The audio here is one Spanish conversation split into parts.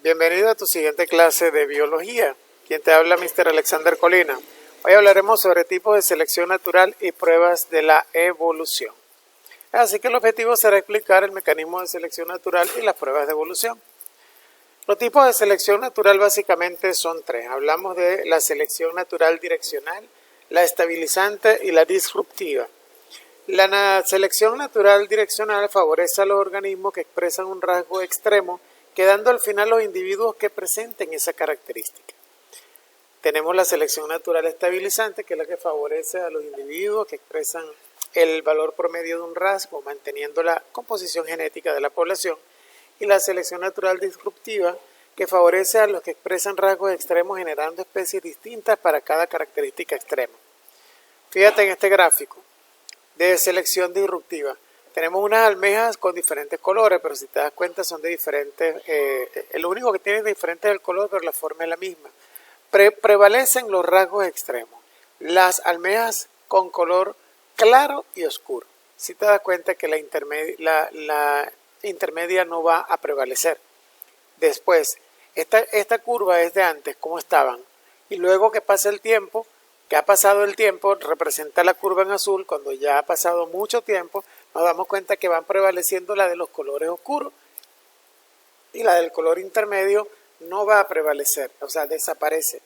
Bienvenido a tu siguiente clase de biología. Quien te habla, Mr. Alexander Colina. Hoy hablaremos sobre tipos de selección natural y pruebas de la evolución. Así que el objetivo será explicar el mecanismo de selección natural y las pruebas de evolución. Los tipos de selección natural básicamente son tres. Hablamos de la selección natural direccional, la estabilizante y la disruptiva. La selección natural direccional favorece a los organismos que expresan un rasgo extremo, quedando al final los individuos que presenten esa característica. Tenemos la selección natural estabilizante, que es la que favorece a los individuos que expresan el valor promedio de un rasgo, manteniendo la composición genética de la población, y la selección natural disruptiva, que favorece a los que expresan rasgos extremos, generando especies distintas para cada característica extrema. Fíjate en este gráfico de selección disruptiva. Tenemos unas almejas con diferentes colores, pero si te das cuenta son de diferentes, lo único que tienen diferente es el color, pero la forma es la misma. Prevalecen los rasgos extremos. Las almejas con color claro y oscuro. Si te das cuenta que la intermedia no va a prevalecer. Después, esta curva es de antes, cómo estaban. Y luego que pasa el tiempo, que ha pasado el tiempo, representa la curva en azul. Cuando ya ha pasado mucho tiempo, nos damos cuenta que van prevaleciendo la de los colores oscuros y la del color intermedio no va a prevalecer, o sea, desaparece.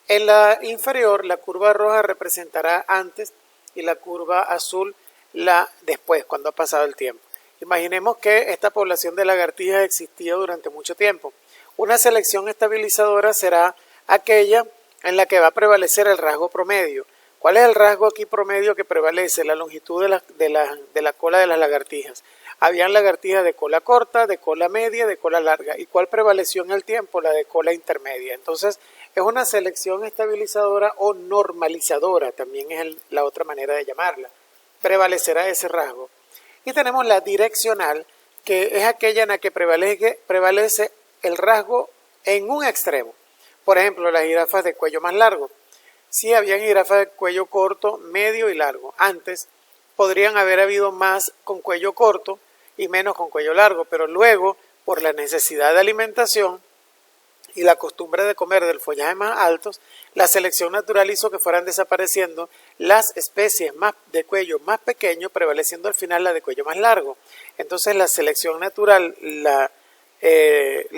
En la inferior, la curva roja representará antes y la curva azul la después, cuando ha pasado el tiempo. Imaginemos que esta población de lagartijas existía durante mucho tiempo. Una selección estabilizadora será aquella en la que va a prevalecer el rasgo promedio. ¿Cuál es el rasgo aquí promedio que prevalece? La longitud de la cola de las lagartijas. Habían lagartijas de cola corta, de cola media, de cola larga. ¿Y cuál prevaleció en el tiempo? La de cola intermedia. Entonces, es una selección estabilizadora o normalizadora, también es la otra manera de llamarla. Prevalecerá ese rasgo. Y tenemos la direccional, que es aquella en la que prevalece el rasgo en un extremo. Por ejemplo, las jirafas de cuello más largo. Sí, habían jirafas de cuello corto, medio y largo. Antes podrían haber habido más con cuello corto y menos con cuello largo, pero luego, por la necesidad de alimentación y la costumbre de comer del follaje más altos, la selección natural hizo que fueran desapareciendo las especies de cuello más pequeño, prevaleciendo al final la de cuello más largo. Entonces la selección natural, la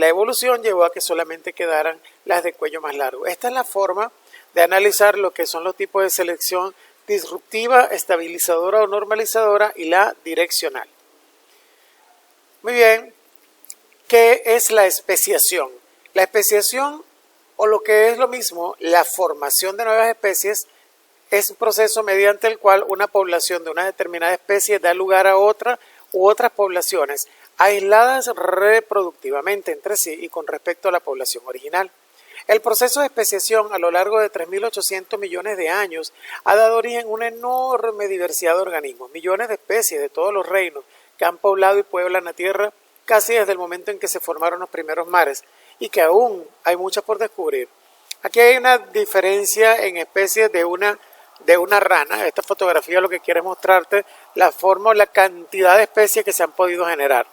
evolución llevó a que solamente quedaran las de cuello más largo. Esta es la forma de analizar lo que son los tipos de selección disruptiva, estabilizadora o normalizadora y la direccional. Muy bien, ¿qué es la especiación? La especiación, o lo que es lo mismo, la formación de nuevas especies, es un proceso mediante el cual una población de una determinada especie da lugar a otra u otras poblaciones aisladas reproductivamente entre sí y con respecto a la población original. El proceso de especiación a lo largo de 3.800 millones de años ha dado origen a una enorme diversidad de organismos, millones de especies de todos los reinos que han poblado y pueblan la Tierra casi desde el momento en que se formaron los primeros mares y que aún hay muchas por descubrir. Aquí hay una diferencia en especies de una rana. Esta fotografía lo que quiere mostrarte la forma o la cantidad de especies que se han podido generar.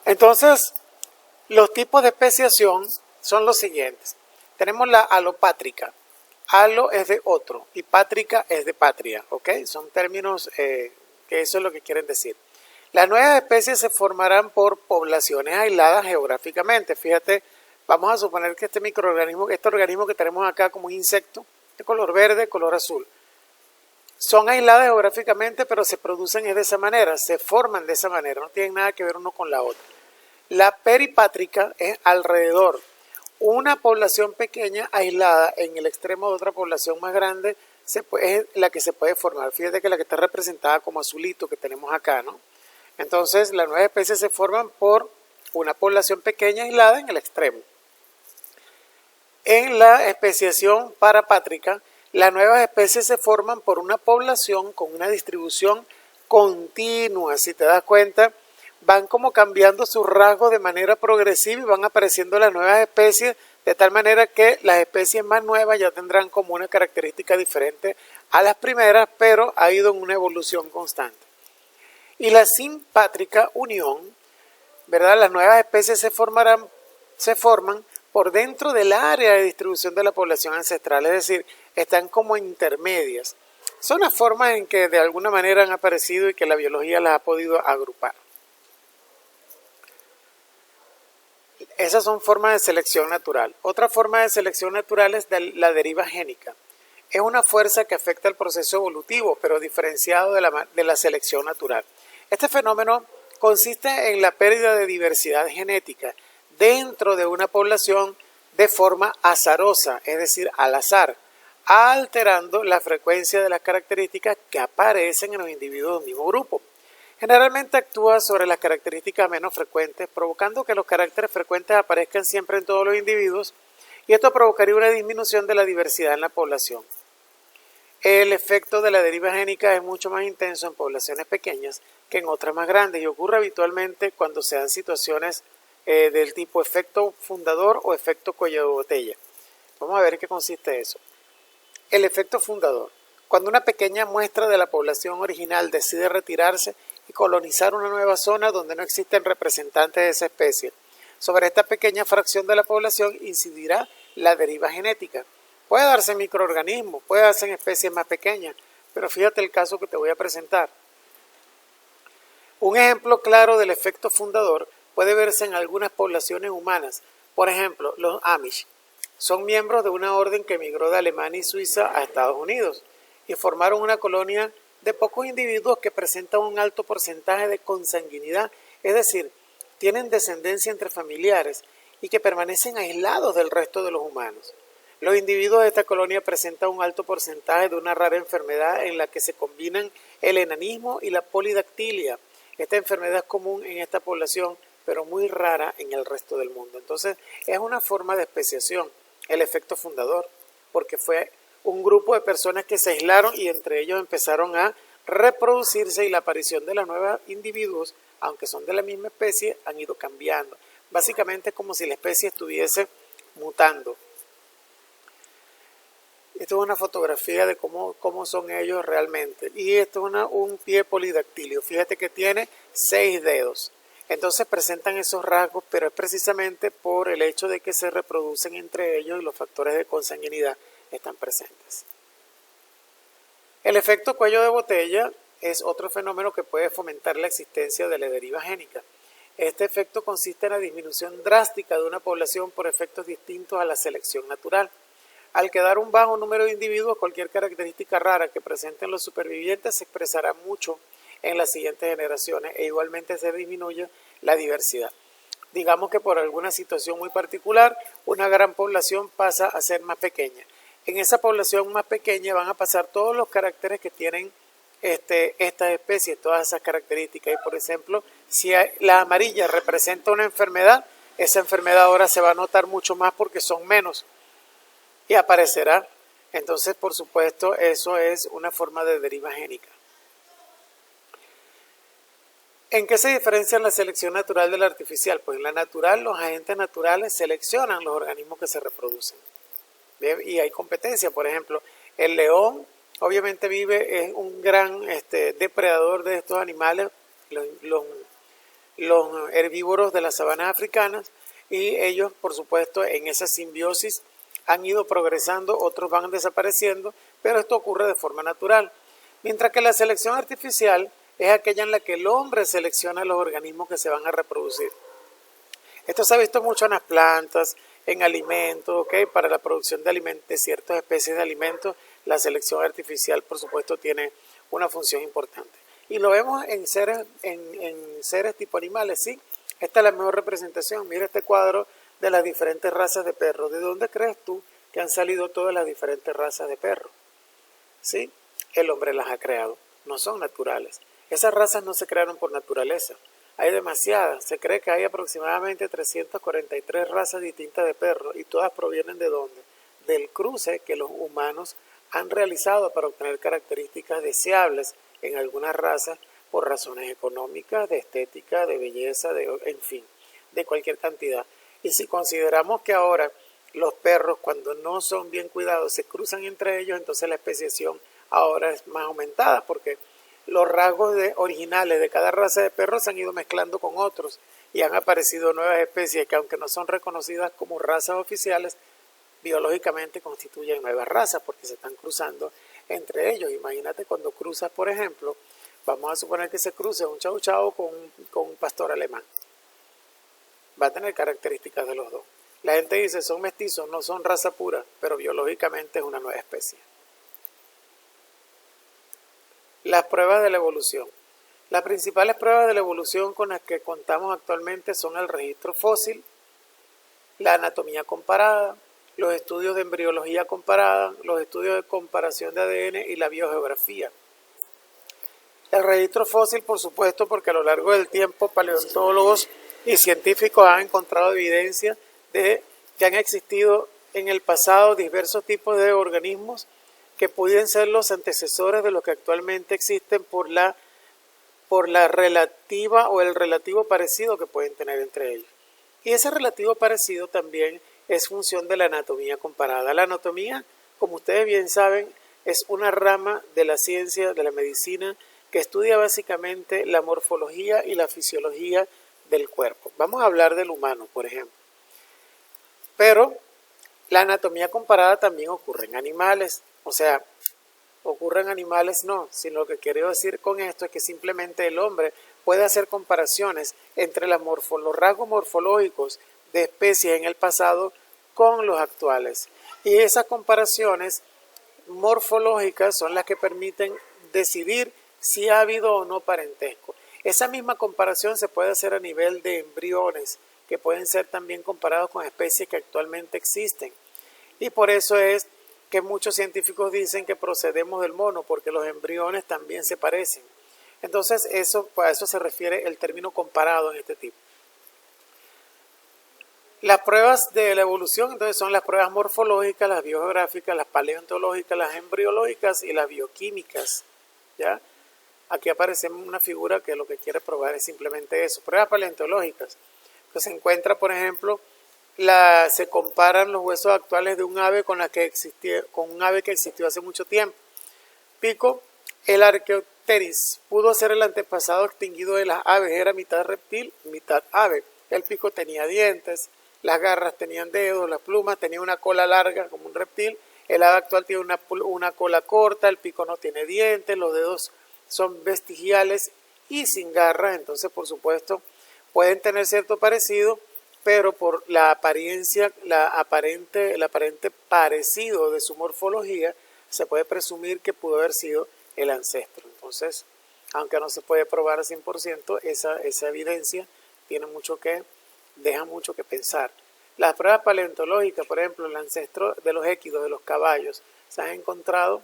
Entonces, los tipos de especiación son los siguientes. Tenemos la alopátrica. Alo es de otro y pátrica es de patria, ¿ok? Son términos que eso es lo que quieren decir. Las nuevas especies se formarán por poblaciones aisladas geográficamente. Fíjate, vamos a suponer que este organismo que tenemos acá como un insecto, de color verde, color azul, son aisladas geográficamente, pero se producen de esa manera, se forman de esa manera, no tienen nada que ver uno con la otra. La peripátrica es alrededor. Una población pequeña aislada en el extremo de otra población más grande es la que se puede formar. Fíjate que la que está representada como azulito que tenemos acá, ¿no? Entonces, las nuevas especies se forman por una población pequeña aislada en el extremo. En la especiación parapátrica, las nuevas especies se forman por una población con una distribución continua. Si te das cuenta, van como cambiando sus rasgos de manera progresiva y van apareciendo las nuevas especies de tal manera que las especies más nuevas ya tendrán como una característica diferente a las primeras, pero ha ido en una evolución constante. Y la simpátrica unión ¿verdad? Las nuevas especies se forman por dentro del área de distribución de la población ancestral, es decir, están como intermedias. Son las formas en que de alguna manera han aparecido y que la biología las ha podido agrupar. Esas son formas de selección natural. Otra forma de selección natural es la deriva génica. Es una fuerza que afecta el proceso evolutivo, pero diferenciado de la selección natural. Este fenómeno consiste en la pérdida de diversidad genética dentro de una población de forma azarosa, es decir, al azar, alterando la frecuencia de las características que aparecen en los individuos del mismo grupo. Generalmente actúa sobre las características menos frecuentes, provocando que los caracteres frecuentes aparezcan siempre en todos los individuos, y esto provocaría una disminución de la diversidad en la población. El efecto de la deriva génica es mucho más intenso en poblaciones pequeñas que en otras más grandes y ocurre habitualmente cuando se dan situaciones del tipo efecto fundador o efecto cuello de botella. Vamos a ver qué consiste eso. El efecto fundador. Cuando una pequeña muestra de la población original decide retirarse y colonizar una nueva zona donde no existen representantes de esa especie, sobre esta pequeña fracción de la población incidirá la deriva genética. Puede darse en microorganismos, puede darse en especies más pequeñas, pero fíjate el caso que te voy a presentar. Un ejemplo claro del efecto fundador puede verse en algunas poblaciones humanas. Por ejemplo, los Amish son miembros de una orden que emigró de Alemania y Suiza a Estados Unidos y formaron una colonia de pocos individuos que presentan un alto porcentaje de consanguinidad, es decir, tienen descendencia entre familiares y que permanecen aislados del resto de los humanos. Los individuos de esta colonia presentan un alto porcentaje de una rara enfermedad en la que se combinan el enanismo y la polidactilia. Esta enfermedad es común en esta población, pero muy rara en el resto del mundo. Entonces, es una forma de especiación, el efecto fundador, porque fue un grupo de personas que se aislaron y entre ellos empezaron a reproducirse y la aparición de los nuevos individuos, aunque son de la misma especie, han ido cambiando. Básicamente es como si la especie estuviese mutando. Esto es una fotografía de cómo son ellos realmente. Y esto es un pie polidactilio. Fíjate que tiene 6 dedos. Entonces presentan esos rasgos, pero es precisamente por el hecho de que se reproducen entre ellos y los factores de consanguinidad están presentes. El efecto cuello de botella es otro fenómeno que puede fomentar la existencia de la deriva génica. Este efecto consiste en la disminución drástica de una población por efectos distintos a la selección natural. Al quedar un bajo número de individuos, cualquier característica rara que presenten los supervivientes se expresará mucho en las siguientes generaciones e igualmente se disminuye la diversidad. Digamos que por alguna situación muy particular, una gran población pasa a ser más pequeña. En esa población más pequeña van a pasar todos los caracteres que tienen estas especies, todas esas características. Y por ejemplo, si la amarilla representa una enfermedad, esa enfermedad ahora se va a notar mucho más porque son menos y aparecerá. Entonces, por supuesto, eso es una forma de deriva génica. ¿En qué se diferencia la selección natural de la artificial? Pues en la natural, los agentes naturales seleccionan los organismos que se reproducen. ¿Bien? Y hay competencia. Por ejemplo, el león obviamente es un gran depredador de estos animales, los herbívoros de las sabanas africanas, y ellos, por supuesto, en esa simbiosis han ido progresando, otros van desapareciendo, pero esto ocurre de forma natural. Mientras que la selección artificial es aquella en la que el hombre selecciona los organismos que se van a reproducir. Esto se ha visto mucho en las plantas, en alimentos, para la producción de ciertas especies de alimentos, la selección artificial, por supuesto, tiene una función importante. Y lo vemos en seres tipo animales, ¿sí? Esta es la mejor representación. Mira este cuadro de las diferentes razas de perros. ¿De dónde crees tú que han salido todas las diferentes razas de perros? ¿Sí? El hombre las ha creado, no son naturales. Esas razas no se crearon por naturaleza. Hay demasiadas. Se cree que hay aproximadamente 343 razas distintas de perros y todas provienen ¿de dónde? Del cruce que los humanos han realizado para obtener características deseables en algunas razas por razones económicas, de estética, de belleza, en fin, de cualquier cantidad. Y si consideramos que ahora los perros, cuando no son bien cuidados, se cruzan entre ellos, entonces la especiación ahora es más aumentada porque los rasgos originales de cada raza de perros se han ido mezclando con otros y han aparecido nuevas especies que, aunque no son reconocidas como razas oficiales, biológicamente constituyen nuevas razas porque se están cruzando entre ellos. Imagínate cuando cruzas, por ejemplo, vamos a suponer que se cruce un chau chau con un pastor alemán. Va a tener características de los dos. La gente dice, son mestizos, no son raza pura, pero biológicamente es una nueva especie. Las pruebas de la evolución. Las principales pruebas de la evolución con las que contamos actualmente son el registro fósil, la anatomía comparada, los estudios de embriología comparada, los estudios de comparación de ADN y la biogeografía. El registro fósil, por supuesto, porque a lo largo del tiempo paleontólogos y científicos han encontrado evidencia de que han existido en el pasado diversos tipos de organismos que pueden ser los antecesores de los que actualmente existen por la relativa o el relativo parecido que pueden tener entre ellos. Y ese relativo parecido también es función de la anatomía comparada. La anatomía, como ustedes bien saben, es una rama de la ciencia, de la medicina, que estudia básicamente la morfología y la fisiología del cuerpo. Vamos a hablar del humano, por ejemplo. Pero la anatomía comparada también ocurre en animales, o sea, ocurre en animales no, sino lo que quiero decir con esto es que simplemente el hombre puede hacer comparaciones entre los rasgos morfológicos de especies en el pasado con los actuales. Y esas comparaciones morfológicas son las que permiten decidir si ha habido o no parentesco. Esa misma comparación se puede hacer a nivel de embriones, que pueden ser también comparados con especies que actualmente existen. Y por eso es que muchos científicos dicen que procedemos del mono, porque los embriones también se parecen. Entonces, a eso se refiere el término comparado en este tipo. Las pruebas de la evolución, entonces, son las pruebas morfológicas, las biogeográficas, las paleontológicas, las embriológicas y las bioquímicas, ¿ya? Aquí aparece una figura que lo que quiere probar es simplemente eso. Pruebas paleontológicas. Pues se encuentra, por ejemplo, se comparan los huesos actuales de un ave con un ave que existió hace mucho tiempo. Pico, el Archaeopteryx pudo ser el antepasado extinguido de las aves, era mitad reptil, mitad ave. El pico tenía dientes, las garras tenían dedos, las plumas tenían una cola larga como un reptil. El ave actual tiene una cola corta, el pico no tiene dientes, los dedos son vestigiales y sin garras, entonces por supuesto pueden tener cierto parecido, pero por la apariencia, el aparente parecido de su morfología, se puede presumir que pudo haber sido el ancestro. Entonces, aunque no se puede probar al 100%, esa evidencia deja mucho que pensar. Las pruebas paleontológicas, por ejemplo, el ancestro de los équidos, de los caballos, se han encontrado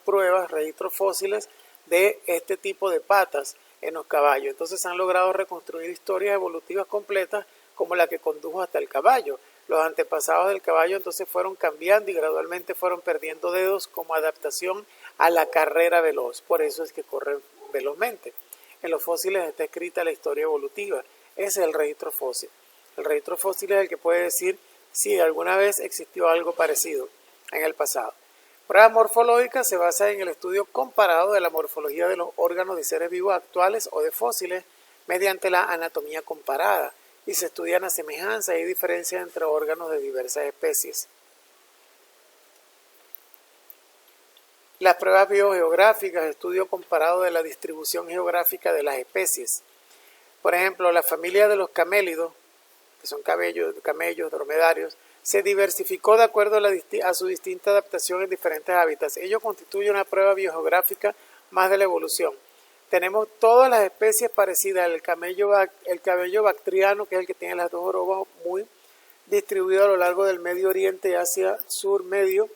pruebas, registros fósiles de este tipo de patas en los caballos. Entonces han logrado reconstruir historias evolutivas completas como la que condujo hasta el caballo. Los antepasados del caballo entonces fueron cambiando y gradualmente fueron perdiendo dedos como adaptación a la carrera veloz. Por eso es que corren velozmente. En los fósiles está escrita la historia evolutiva. Ese es el registro fósil. El registro fósil es el que puede decir si alguna vez existió algo parecido en el pasado. Pruebas morfológicas se basa en el estudio comparado de la morfología de los órganos de seres vivos actuales o de fósiles mediante la anatomía comparada y se estudian las semejanzas y diferencias entre órganos de diversas especies. Las pruebas biogeográficas, estudio comparado de la distribución geográfica de las especies. Por ejemplo, la familia de los camélidos, que son camellos, dromedarios, se diversificó de acuerdo a su distinta adaptación en diferentes hábitats. Ello constituye una prueba biogeográfica más de la evolución. Tenemos todas las especies parecidas, el camello bactriano, que es el que tiene las dos jorobas, muy distribuido a lo largo del Medio Oriente y Asia Sur Medio,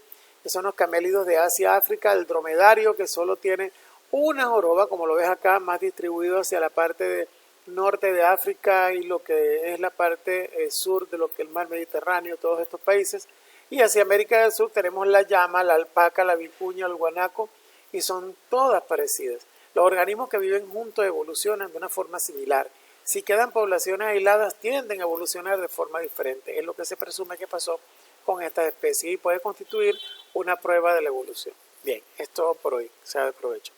que son los camélidos de Asia, África, el dromedario, que solo tiene una joroba, como lo ves acá, más distribuido hacia la parte norte de África y lo que es la parte sur de lo que es el mar Mediterráneo, todos estos países. Y hacia América del Sur tenemos la llama, la alpaca, la vicuña, el guanaco, y son todas parecidas. Los organismos que viven juntos evolucionan de una forma similar. Si quedan poblaciones aisladas, tienden a evolucionar de forma diferente. Es lo que se presume que pasó con estas especies y puede constituir una prueba de la evolución. Bien, es todo por hoy. Sea de provecho.